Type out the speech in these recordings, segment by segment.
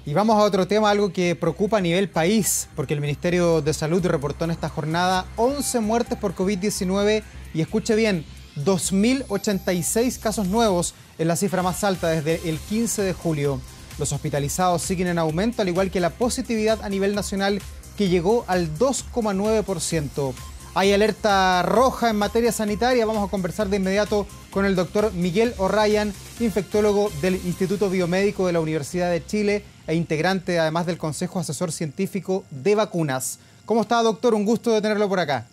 Y vamos a otro tema, algo que preocupa a nivel país, porque el Ministerio de Salud reportó en esta jornada 11 muertes por COVID-19 y escuche bien, 2.086 casos nuevos, es la cifra más alta desde el 15 de julio. Los hospitalizados siguen en aumento, al igual que la positividad a nivel nacional, que llegó al 2,9%. Hay alerta roja en materia sanitaria. Vamos a conversar de inmediato con el doctor Miguel O'Ryan, infectólogo del Instituto Biomédico de la Universidad de Chile e integrante además del Consejo Asesor Científico de Vacunas. ¿Cómo está, doctor? Un gusto de tenerlo por acá.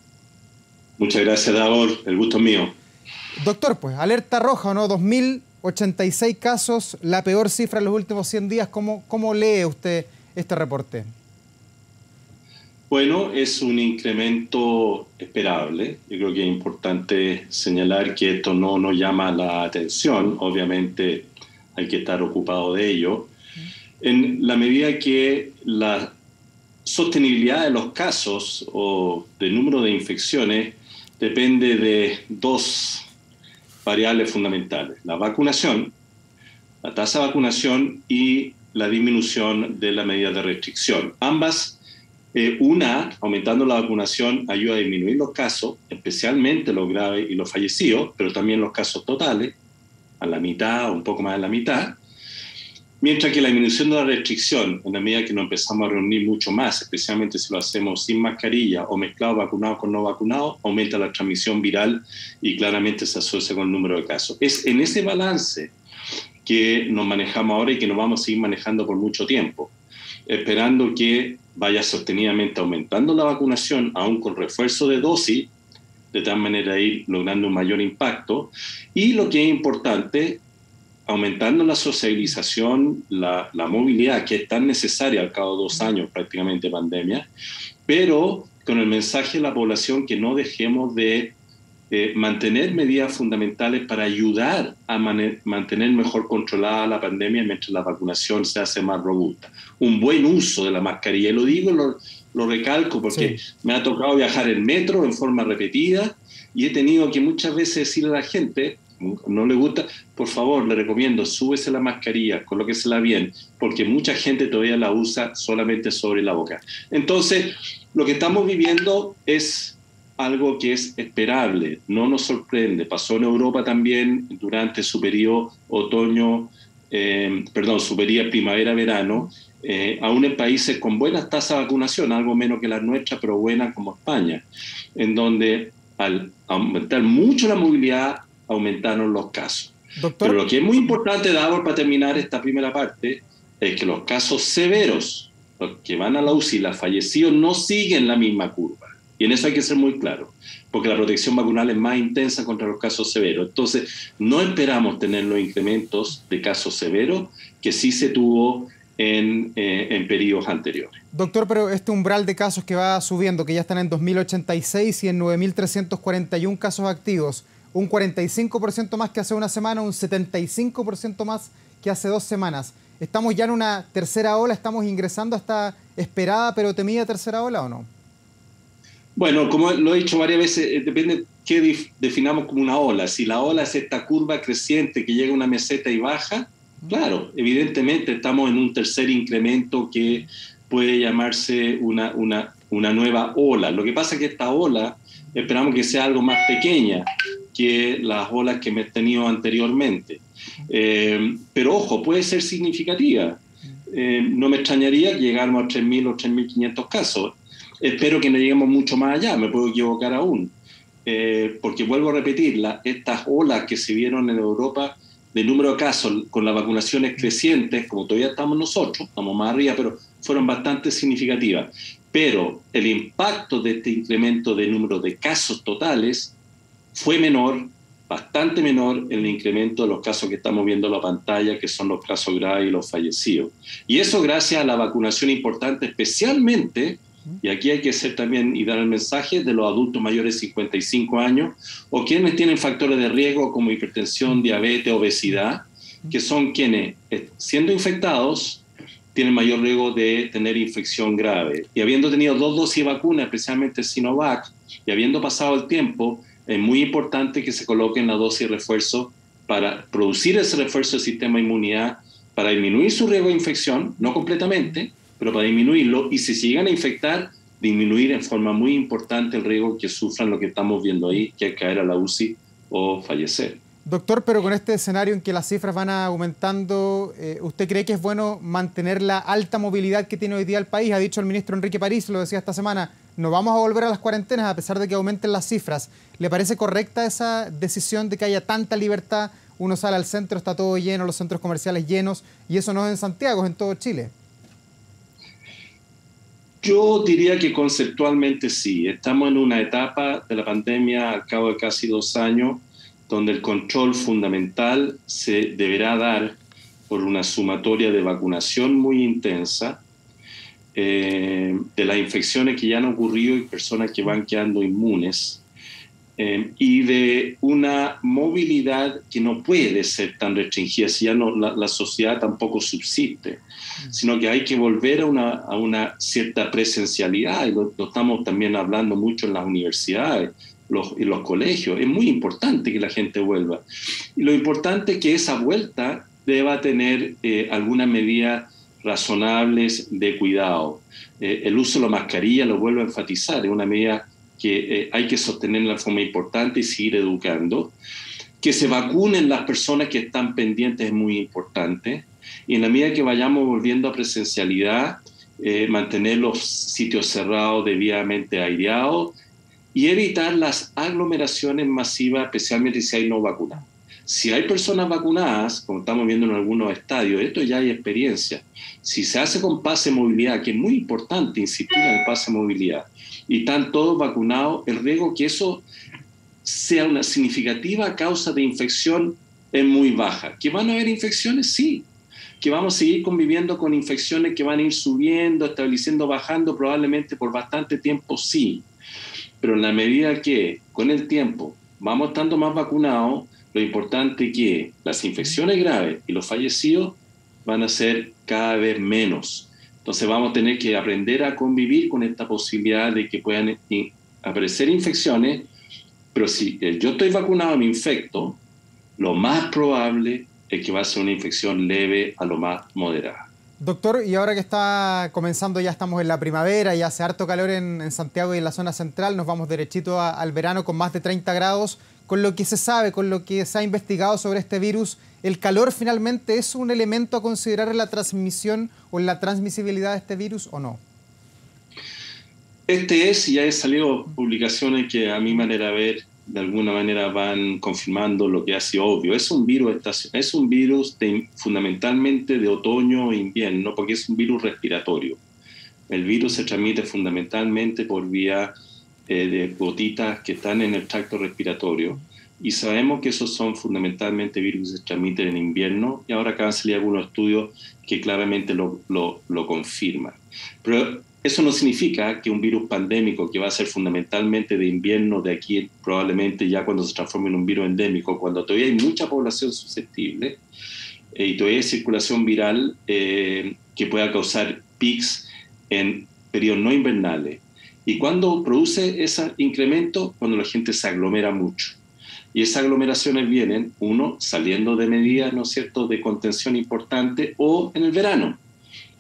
Muchas gracias, Davor. El gusto es mío. Doctor, pues, alerta roja, ¿no? 2.086 casos, la peor cifra en los últimos 100 días. ¿Cómo lee usted este reporte? Bueno, es un incremento esperable. Yo creo que es importante señalar que esto no nos llama la atención. Obviamente hay que estar ocupado de ello. En la medida que la sostenibilidad de los casos o del número de infecciones depende de dos variables fundamentales: la vacunación, la tasa de vacunación y la disminución de las medidas de restricción. Ambas, aumentando la vacunación, ayuda a disminuir los casos, especialmente los graves y los fallecidos, pero también los casos totales, a la mitad o un poco más de la mitad. Mientras que la disminución de la restricción, en la medida que nos empezamos a reunir mucho más, especialmente si lo hacemos sin mascarilla o mezclados vacunados con no vacunados, aumenta la transmisión viral y claramente se asocia con el número de casos. Es en ese balance que nos manejamos ahora y que nos vamos a seguir manejando por mucho tiempo, esperando que vaya sostenidamente aumentando la vacunación, aún con refuerzo de dosis, de tal manera ir logrando un mayor impacto. Y lo que es importante, aumentando la socialización, la movilidad, que es tan necesaria al cabo de 2 años prácticamente de pandemia, pero con el mensaje a la población que no dejemos de mantener medidas fundamentales para ayudar a mantener mejor controlada la pandemia mientras la vacunación se hace más robusta. Un buen uso de la mascarilla, y lo digo, lo recalco porque sí, me ha tocado viajar en metro en forma repetida y he tenido que muchas veces decirle a la gente, no le gusta, por favor, le recomiendo, súbese la mascarilla, colóquesela bien, porque mucha gente todavía la usa solamente sobre la boca. Entonces, lo que estamos viviendo es algo que es esperable, no nos sorprende. Pasó en Europa también durante su periodo su periodo primavera-verano, aún en países con buenas tasas de vacunación, algo menos que las nuestras, pero buenas como España, en donde al aumentar mucho la movilidad, aumentaron los casos. Doctor, pero lo que es muy importante, Davor, para terminar esta primera parte, es que los casos severos, los que van a la UCI, los fallecidos, no siguen la misma curva. Y en eso hay que ser muy claro, porque la protección vacunal es más intensa contra los casos severos. Entonces, no esperamos tener los incrementos de casos severos que sí se tuvo en periodos anteriores. Doctor, pero este umbral de casos que va subiendo, que ya están en 2.086 y en 9.341 casos activos, un 45% más que hace una semana, un 75% más que hace 2 semanas. ¿Estamos ya en una tercera ola? ¿Estamos ingresando a esta esperada pero temida tercera ola o no? Bueno, como lo he dicho varias veces, depende qué definamos como una ola. Si la ola es esta curva creciente que llega a una meseta y baja, claro, evidentemente estamos en un tercer incremento que puede llamarse una nueva ola. Lo que pasa es que esta ola esperamos que sea algo más pequeña que las olas que hemos tenido anteriormente. Pero ojo, puede ser significativa. No me extrañaría que llegáramos a 3.000 o 3.500 casos. Espero que no lleguemos mucho más allá, me puedo equivocar aún, porque vuelvo a repetir, estas olas que se vieron en Europa de número de casos con las vacunaciones crecientes, como todavía estamos nosotros, estamos más arriba, pero fueron bastante significativas. Pero el impacto de este incremento de número de casos totales fue menor, bastante menor en el incremento de los casos que estamos viendo en la pantalla, que son los casos graves y los fallecidos. Y eso gracias a la vacunación importante, especialmente, y aquí hay que ser también y dar el mensaje, de los adultos mayores de 55 años o quienes tienen factores de riesgo como hipertensión, diabetes, obesidad, que son quienes, siendo infectados, tienen mayor riesgo de tener infección grave. Y habiendo tenido 2 dosis de vacuna, especialmente Sinovac, y habiendo pasado el tiempo, es muy importante que se coloquen la dosis de refuerzo para producir ese refuerzo del sistema de inmunidad para disminuir su riesgo de infección, no completamente, pero para disminuirlo, y si se llegan a infectar, disminuir en forma muy importante el riesgo que sufran lo que estamos viendo ahí, que es caer a la UCI o fallecer. Doctor, pero con este escenario en que las cifras van aumentando, ¿usted cree que es bueno mantener la alta movilidad que tiene hoy día el país? Ha dicho el ministro Enrique París, lo decía esta semana, no vamos a volver a las cuarentenas a pesar de que aumenten las cifras. ¿Le parece correcta esa decisión de que haya tanta libertad? Uno sale al centro, está todo lleno, los centros comerciales llenos, y eso no es en Santiago, es en todo Chile. Yo diría que conceptualmente sí. Estamos en una etapa de la pandemia al cabo de casi 2 años donde el control fundamental se deberá dar por una sumatoria de vacunación muy intensa, de las infecciones que ya han ocurrido y personas que van quedando inmunes, y de una movilidad que no puede ser tan restringida, si ya no, la sociedad tampoco subsiste, sino que hay que volver a una cierta presencialidad, y lo estamos también hablando mucho en las universidades, en los colegios. Es muy importante que la gente vuelva. Y lo importante es que esa vuelta deba tener algunas medidas razonables de cuidado. El uso de la mascarilla, lo vuelvo a enfatizar, es una medida que hay que sostenerla de forma importante y seguir educando. Que se vacunen las personas que están pendientes es muy importante. Y en la medida que vayamos volviendo a presencialidad, mantener los sitios cerrados debidamente aireados y evitar las aglomeraciones masivas, especialmente si hay no vacunados. Si hay personas vacunadas, como estamos viendo en algunos estadios, esto ya hay experiencia. Si se hace con pase de movilidad, que es muy importante insistir en el pase de movilidad, y están todos vacunados, el riesgo que eso sea una significativa causa de infección es muy baja. ¿Que van a haber infecciones? Sí. ¿Que vamos a seguir conviviendo con infecciones que van a ir subiendo, estableciendo, bajando probablemente por bastante tiempo? Sí. Pero en la medida que con el tiempo vamos estando más vacunados, lo importante es que las infecciones graves y los fallecidos van a ser cada vez menos. Entonces vamos a tener que aprender a convivir con esta posibilidad de que puedan aparecer infecciones, pero si yo estoy vacunado y me infecto, lo más probable es que va a ser una infección leve a lo más moderada. Doctor, y ahora que está comenzando, ya estamos en la primavera y hace harto calor en Santiago y en la zona central, nos vamos derechito al verano con más de 30 grados. Con lo que se sabe, con lo que se ha investigado sobre este virus, ¿el calor finalmente es un elemento a considerar en la transmisión o en la transmisibilidad de este virus o no? Ya he salido publicaciones que a mi manera de ver, de alguna manera van confirmando lo que ha sido obvio. Es un virus fundamentalmente de otoño e invierno, porque es un virus respiratorio. El virus se transmite fundamentalmente por vía de gotitas que están en el tracto respiratorio, y sabemos que esos son fundamentalmente virus que se transmiten en invierno, y ahora acaban de salir algunos estudios que claramente lo confirman. Pero eso no significa que un virus pandémico que va a ser fundamentalmente de invierno, de aquí probablemente ya cuando se transforme en un virus endémico, cuando todavía hay mucha población susceptible y todavía hay circulación viral que pueda causar pics en periodos no invernales. ¿Y cuando produce ese incremento? Cuando la gente se aglomera mucho. Y esas aglomeraciones vienen, uno, saliendo de medidas, ¿no es cierto?, de contención importante, o en el verano.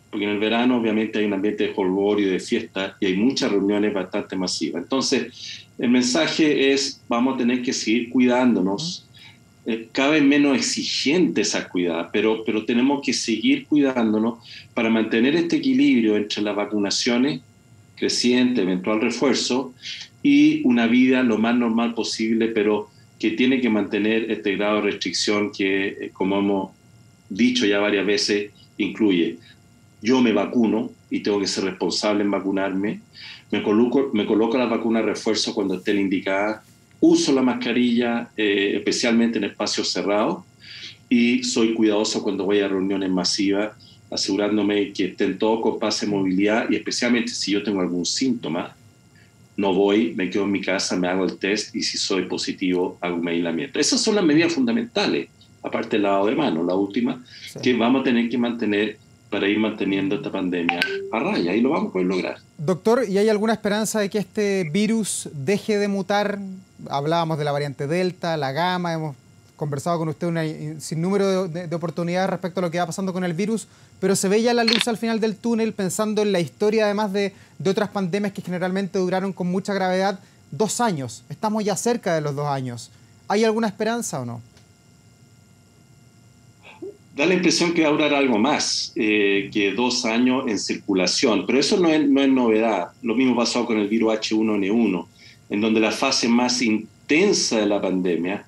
Porque en el verano obviamente hay un ambiente de jolgorio y de fiesta y hay muchas reuniones bastante masivas. Entonces, el mensaje es, vamos a tener que seguir cuidándonos, cada vez menos exigentes esas cuidadas, pero tenemos que seguir cuidándonos para mantener este equilibrio entre las vacunaciones creciente, eventual refuerzo, y una vida lo más normal posible, pero que tiene que mantener este grado de restricción que, como hemos dicho ya varias veces, incluye: yo me vacuno y tengo que ser responsable en vacunarme, me coloco la vacuna de refuerzo cuando esté indicada, uso la mascarilla, especialmente en espacios cerrados, y soy cuidadoso cuando voy a reuniones masivas, asegurándome que estén todos con pase de movilidad, y especialmente si yo tengo algún síntoma, no voy, me quedo en mi casa, me hago el test, y si soy positivo, hago un aislamiento. Esas son las medidas fundamentales, aparte del lavado de manos, la última, sí, que vamos a tener que mantener para ir manteniendo esta pandemia a raya, y lo vamos a poder lograr. Doctor, ¿y hay alguna esperanza de que este virus deje de mutar? Hablábamos de la variante Delta, la Gamma, hemos conversado con usted un sinnúmero de oportunidades respecto a lo que va pasando con el virus, pero se ve ya la luz al final del túnel, pensando en la historia además de otras pandemias que generalmente duraron con mucha gravedad 2 años. Estamos ya cerca de los 2 años. ¿Hay alguna esperanza o no? Da la impresión que va a durar algo más que 2 años en circulación, pero eso no es novedad. Lo mismo pasó con el virus H1N1, en donde la fase más intensa de la pandemia,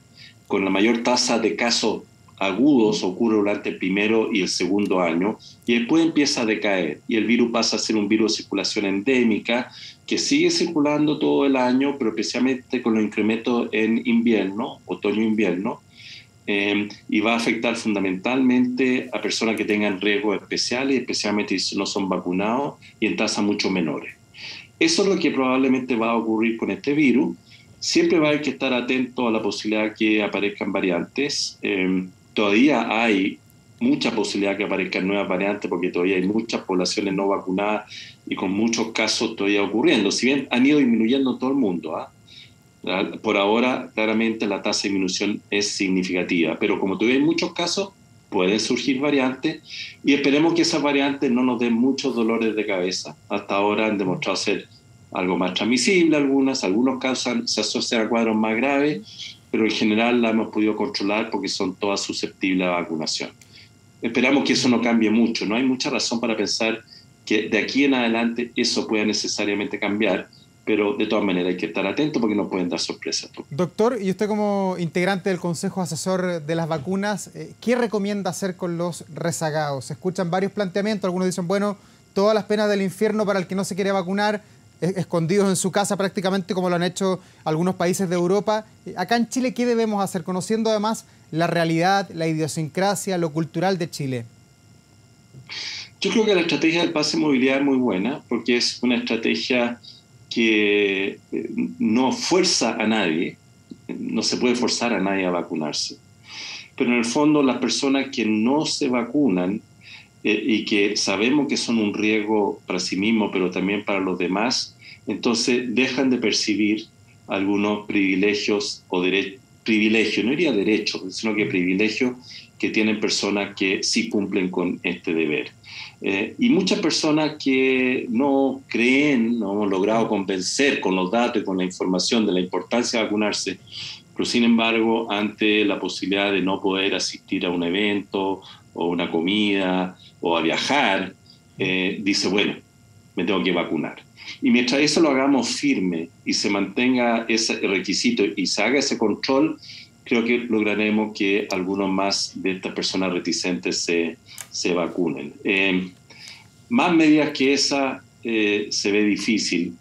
con la mayor tasa de casos agudos, ocurre durante el primero y el segundo año, y después empieza a decaer, y el virus pasa a ser un virus de circulación endémica, que sigue circulando todo el año, pero especialmente con los incrementos en invierno, otoño-invierno, y va a afectar fundamentalmente a personas que tengan riesgos especiales, especialmente si no son vacunados y en tasas mucho menores. Eso es lo que probablemente va a ocurrir con este virus. Siempre va a haber que estar atento a la posibilidad que aparezcan variantes. Todavía hay mucha posibilidad que aparezcan nuevas variantes porque todavía hay muchas poblaciones no vacunadas y con muchos casos todavía ocurriendo. Si bien han ido disminuyendo en todo el mundo, por ahora, claramente la tasa de disminución es significativa, pero como todavía hay muchos casos, pueden surgir variantes y esperemos que esas variantes no nos den muchos dolores de cabeza. Hasta ahora han demostrado ser algo más transmisible algunos casos se asocian a cuadros más graves, pero en general la hemos podido controlar porque son todas susceptibles a vacunación. Esperamos que eso no cambie mucho, no hay mucha razón para pensar que de aquí en adelante eso pueda necesariamente cambiar, pero de todas maneras hay que estar atento porque nos pueden dar sorpresas. Doctor, y usted como integrante del Consejo Asesor de las Vacunas, ¿qué recomienda hacer con los rezagados? Se escuchan varios planteamientos, algunos dicen, bueno, todas las penas del infierno para el que no se quiere vacunar, escondidos en su casa prácticamente como lo han hecho algunos países de Europa. Acá en Chile, ¿qué debemos hacer? Conociendo además la realidad, la idiosincrasia, lo cultural de Chile. Yo creo que la estrategia del pase de movilidad es muy buena porque es una estrategia que no fuerza a nadie, no se puede forzar a nadie a vacunarse. Pero en el fondo las personas que no se vacunan y que sabemos que son un riesgo para sí mismos, pero también para los demás, entonces dejan de percibir algunos privilegios o privilegios, no diría derechos, sino que privilegios que tienen personas que sí cumplen con este deber. Y muchas personas que no creen, no hemos logrado convencer con los datos y con la información de la importancia de vacunarse, pero sin embargo, ante la posibilidad de no poder asistir a un evento o una comida o a viajar, dice, bueno, me tengo que vacunar. Y mientras eso lo hagamos firme y se mantenga ese requisito y se haga ese control, creo que lograremos que algunos más de estas personas reticentes se vacunen. Más medidas que esa se ve difícil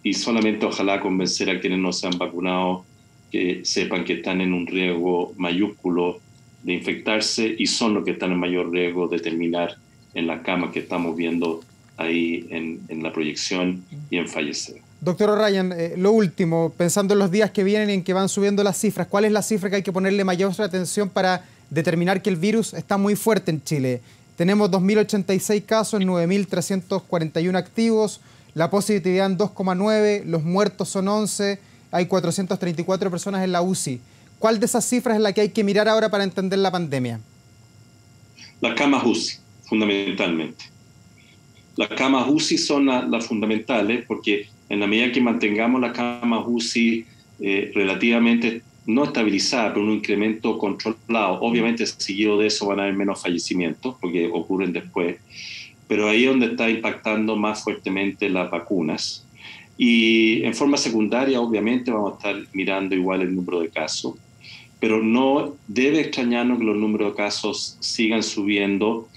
y solamente ojalá convencer a quienes no se han vacunado que sepan que están en un riesgo mayúsculo de infectarse y son los que están en mayor riesgo de terminar en la cama que estamos viendo ahí en la proyección y en fallecer. Doctor O'Ryan, lo último, pensando en los días que vienen y en que van subiendo las cifras, ¿cuál es la cifra que hay que ponerle mayor atención para determinar que el virus está muy fuerte en Chile? Tenemos 2.086 casos, 9.341 activos, la positividad en 2,9, los muertos son 11, hay 434 personas en la UCI. ¿Cuál de esas cifras es la que hay que mirar ahora para entender la pandemia? Las camas UCI, fundamentalmente. Las camas UCI son las fundamentales porque en la medida que mantengamos las camas UCI relativamente no estabilizadas, pero un incremento controlado, obviamente seguido de eso van a haber menos fallecimientos porque ocurren después, pero ahí es donde está impactando más fuertemente las vacunas. Y en forma secundaria, obviamente, vamos a estar mirando igual el número de casos, pero no debe extrañarnos que los números de casos sigan subiendo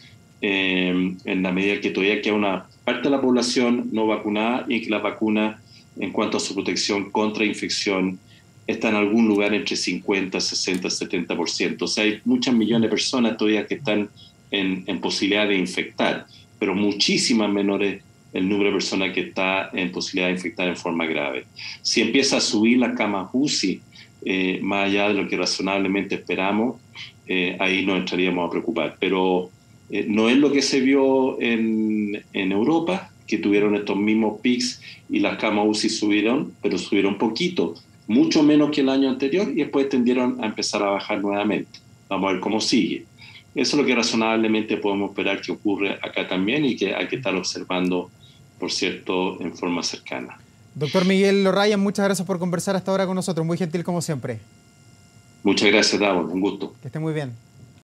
en la medida que todavía queda una parte de la población no vacunada y que la vacuna, en cuanto a su protección contra infección, está en algún lugar entre 50, 60, 70%. O sea, hay muchas millones de personas todavía que están en posibilidad de infectar, pero muchísimas menores el número de personas que está en posibilidad de infectar en forma grave. Si empieza a subir las camas UCI, más allá de lo que razonablemente esperamos, ahí nos entraríamos a preocupar. Pero no es lo que se vio en Europa, que tuvieron estos mismos pics y las camas UCI subieron, pero subieron poquito, mucho menos que el año anterior y después tendieron a empezar a bajar nuevamente. Vamos a ver cómo sigue. Eso es lo que razonablemente podemos esperar que ocurra acá también y que hay que estar observando, por cierto, en forma cercana. Doctor Miguel O'Ryan, muchas gracias por conversar hasta ahora con nosotros. Muy gentil como siempre. Muchas gracias, Davor. Un gusto. Que esté muy bien.